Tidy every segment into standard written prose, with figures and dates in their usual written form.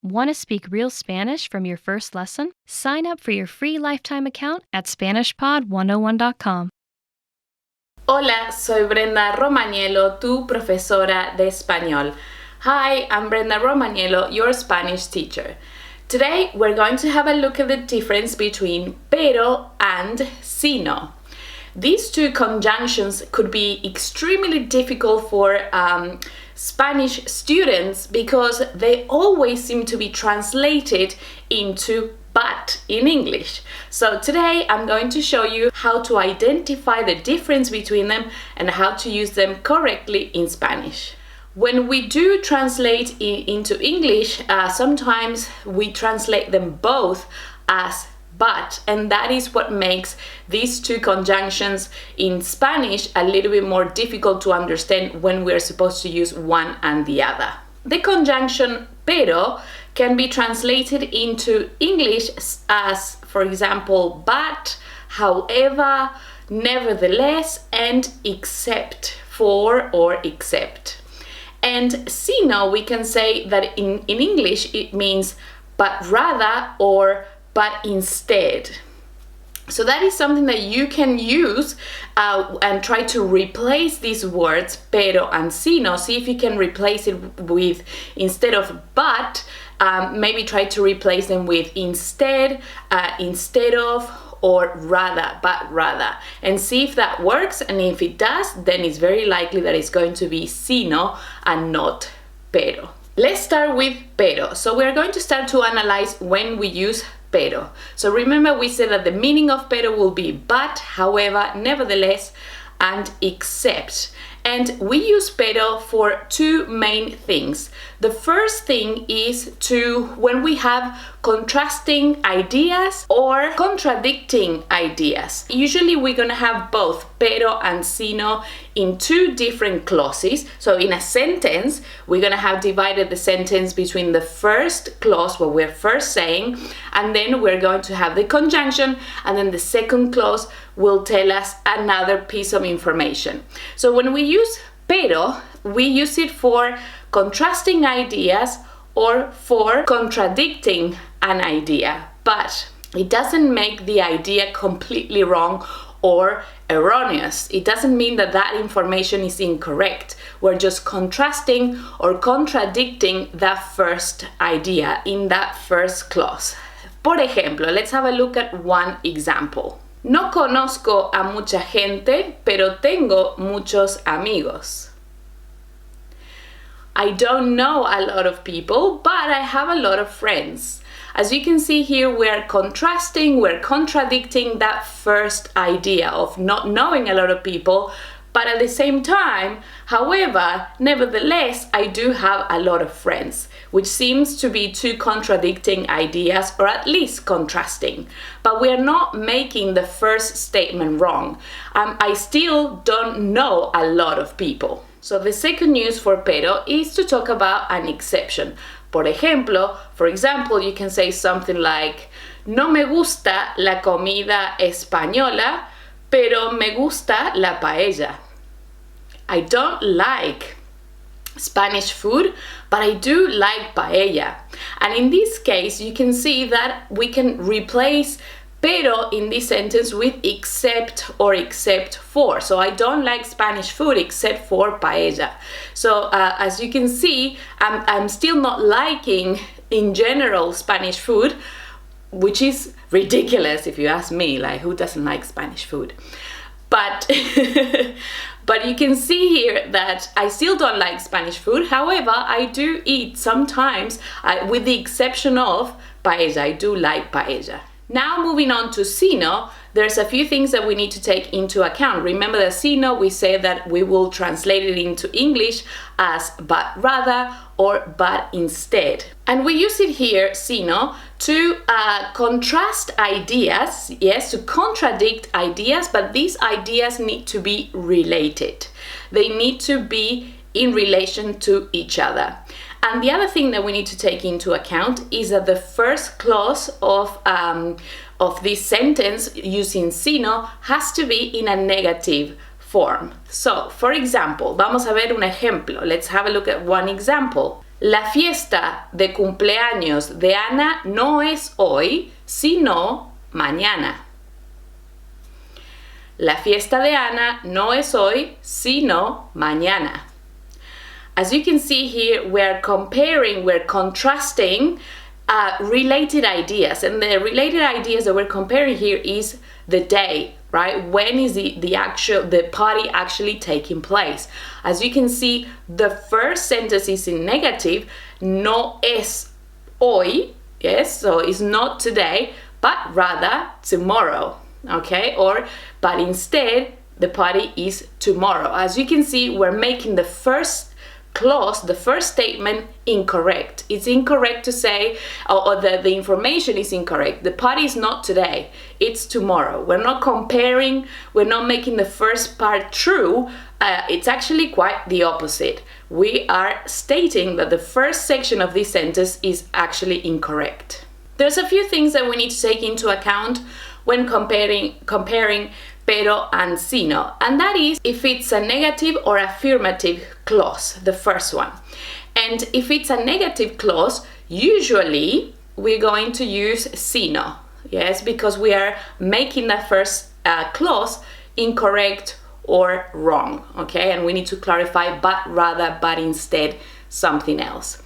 Want to speak real Spanish from your first lesson? Sign up for your free lifetime account at SpanishPod101.com. Hola, soy Brenda Romaniello, tu profesora de español. Hi, I'm Brenda Romaniello, your Spanish teacher. Today we're going to have a look at the difference between pero and sino. These two conjunctions could be extremely difficult for Spanish students because they always seem to be translated into but in English. So today I'm going to show you how to identify the difference between them and how to use them correctly in Spanish. When we do translate into English, sometimes we translate them both as but, and that is what makes these two conjunctions in Spanish a little bit more difficult to understand when we're supposed to use one and the other. The conjunction pero can be translated into English as, for example, but, however, nevertheless, and except for or except. And sino, we can say that in English it means but rather or but instead. So that is something that you can use and try to replace these words, pero and sino. See if you can replace it with, instead of but, maybe try to replace them with instead, instead of, or rather, but rather. And see if that works, and if it does, then it's very likely that it's going to be sino and not pero. Let's start with pero. So we're going to start to analyze when we use pero. So remember, we said that the meaning of pero will be but, however, nevertheless, and except. And we use pero for two main things. The first thing is when we have contrasting ideas or contradicting ideas. Usually we're going to have both pero and sino in two different clauses. So in a sentence, we're going to have divided the sentence between the first clause, what we're first saying, and then we're going to have the conjunction, and then the second clause will tell us another piece of information. So when we use pero, we use it for contrasting ideas or for contradicting an idea, but it doesn't make the idea completely wrong or erroneous. It doesn't mean that that information is incorrect. We're just contrasting or contradicting that first idea in that first clause. Por ejemplo, let's have a look at one example. No conozco a mucha gente, pero tengo muchos amigos. I don't know a lot of people, but I have a lot of friends. As you can see here, we're contrasting, we're contradicting that first idea of not knowing a lot of people, but at the same time, however, nevertheless, I do have a lot of friends, which seems to be two contradicting ideas, or at least contrasting. But we're not making the first statement wrong. I still don't know a lot of people. So the second use for pero is to talk about an exception. Por ejemplo, for example, you can say something like, no me gusta la comida española, pero me gusta la paella. I don't like Spanish food, but I do like paella. And in this case, you can see that we can replace pero in this sentence with except or except for. So I don't like Spanish food except for paella. So as you can see, I'm still not liking in general Spanish food, which is ridiculous if you ask me. Like, who doesn't like Spanish food? But but you can see here that I still don't like Spanish food. However, I do eat sometimes, with the exception of paella. I do like paella. Now moving on to sino, there's a few things that we need to take into account. Remember that sino, we say that we will translate it into English as but rather or but instead. And we use it here, sino, to contrast ideas, yes, to contradict ideas, but these ideas need to be related. They need to be in relation to each other. And the other thing that we need to take into account is that the first clause of this sentence using sino has to be in a negative form. So, for example, vamos a ver un ejemplo. Let's have a look at one example. La fiesta de cumpleaños de Ana no es hoy, sino mañana. La fiesta de Ana no es hoy, sino mañana. As you can see here, we're contrasting related ideas. And the related ideas that we're comparing here is the day, right? When is the party actually taking place? As you can see, the first sentence is in negative, no es hoy, yes, so it's not today, but rather tomorrow, okay? But instead, the party is tomorrow. As you can see, we're making the first clause, the first statement, incorrect. It's incorrect to say, or the information is incorrect. The party is not today, it's tomorrow. We're not comparing, we're not making the first part true. It's actually quite the opposite. We are stating that the first section of this sentence is actually incorrect. There's a few things that we need to take into account when comparing pero and sino, and that is if it's a negative or affirmative clause, the first one. And if it's a negative clause, usually we're going to use sino, yes, because we are making the first clause incorrect or wrong, okay, and we need to clarify but instead something else.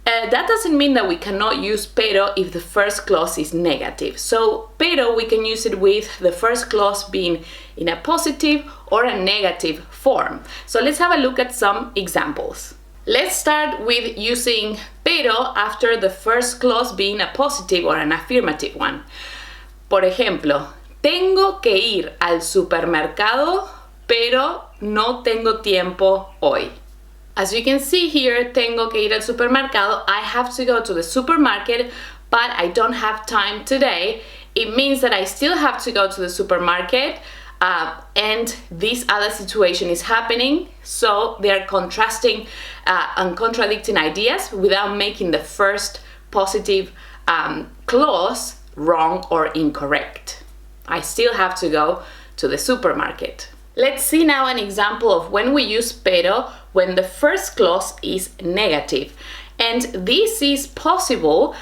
That doesn't mean that we cannot use pero if the first clause is negative. So pero we can use it with the first clause being in a positive or a negative form. So let's have a look at some examples. Let's start with using pero after the first clause being a positive or an affirmative one. Por ejemplo, tengo que ir al supermercado, pero no tengo tiempo hoy. As you can see here, tengo que ir al supermercado. I have to go to the supermarket, but I don't have time today. It means that I still have to go to the supermarket, and this other situation is happening. So they are contrasting and contradicting ideas without making the first positive clause wrong or incorrect. I still have to go to the supermarket. Let's see now an example of when we use pero when the first clause is negative. And this is possible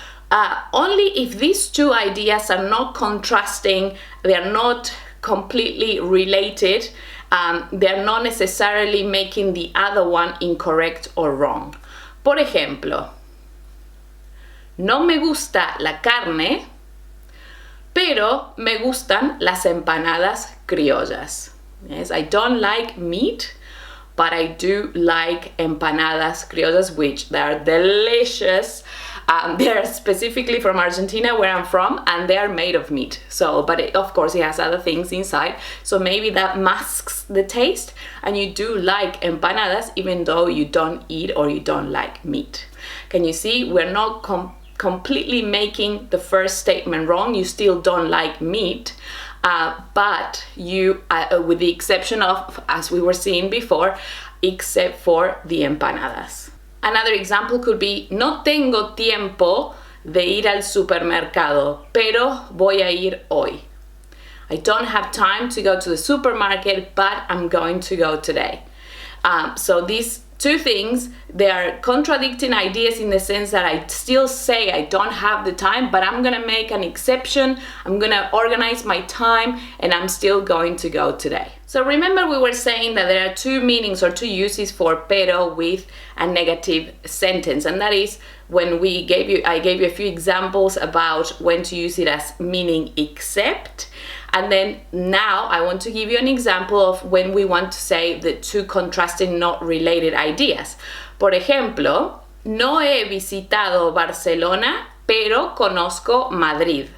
only if these two ideas are not contrasting, they are not completely related, they're not necessarily making the other one incorrect or wrong. Por ejemplo, no me gusta la carne, pero me gustan las empanadas criollas. Yes, I don't like meat, but I do like empanadas criollas, which they are delicious. They're specifically from Argentina, where I'm from, and they are made of meat. So, but of course it has other things inside, so maybe that masks the taste, and you do like empanadas even though you don't eat or you don't like meat. Can you see? We're not completely making the first statement wrong. You still don't like meat. But you, with the exception of, as we were seeing before, except for the empanadas. Another example could be, no tengo tiempo de ir al supermercado, pero voy a ir hoy. I don't have time to go to the supermarket, but I'm going to go today. So these two things, they are contradicting ideas in the sense that I still say I don't have the time, but I'm gonna make an exception, I'm gonna organize my time, and I'm still going to go today. So remember we were saying that there are two meanings or two uses for pero with a negative sentence, and that is when I gave you a few examples about when to use it as meaning except. And then now I want to give you an example of when we want to say the two contrasting, not related ideas. Por ejemplo, no he visitado Barcelona, pero conozco Madrid.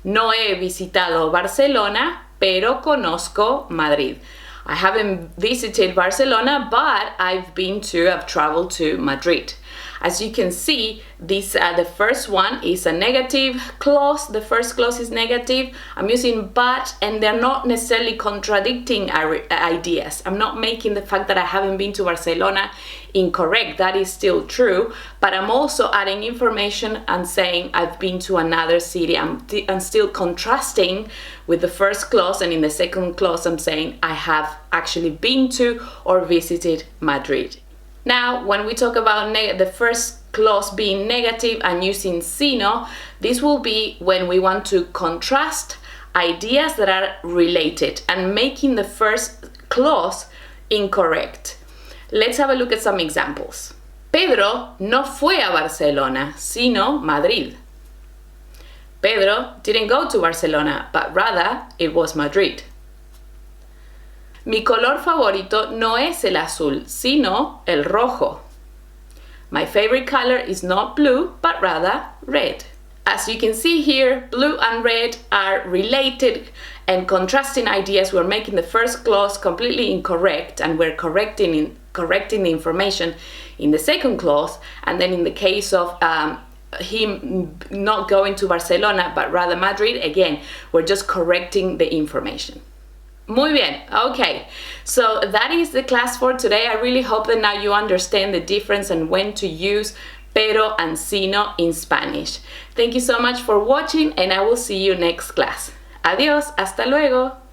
No he visitado Barcelona, pero conozco Madrid. I haven't visited Barcelona, but I've traveled to Madrid. As you can see, this the first one is a negative clause. The first clause is negative. I'm using but, and they're not necessarily contradicting ideas. I'm not making the fact that I haven't been to Barcelona incorrect. That is still true, but I'm also adding information and saying I've been to another city. I'm still contrasting with the first clause, and in the second clause I'm saying I have actually been to or visited Madrid. Now, when we talk about the first clause being negative and using sino, this will be when we want to contrast ideas that are related and making the first clause incorrect. Let's have a look at some examples. Pedro no fue a Barcelona, sino Madrid. Pedro didn't go to Barcelona, but rather it was Madrid. Mi color favorito no es el azul, sino el rojo. My favorite color is not blue, but rather red. As you can see here, blue and red are related and contrasting ideas. We're making the first clause completely incorrect and we're correcting the information in the second clause. And then in the case of him not going to Barcelona, but rather Madrid, again, we're just correcting the information. Muy bien, okay, so that is the class for today. I really hope that now you understand the difference and when to use pero and sino in Spanish. Thank you so much for watching and I will see you next class. Adiós, hasta luego.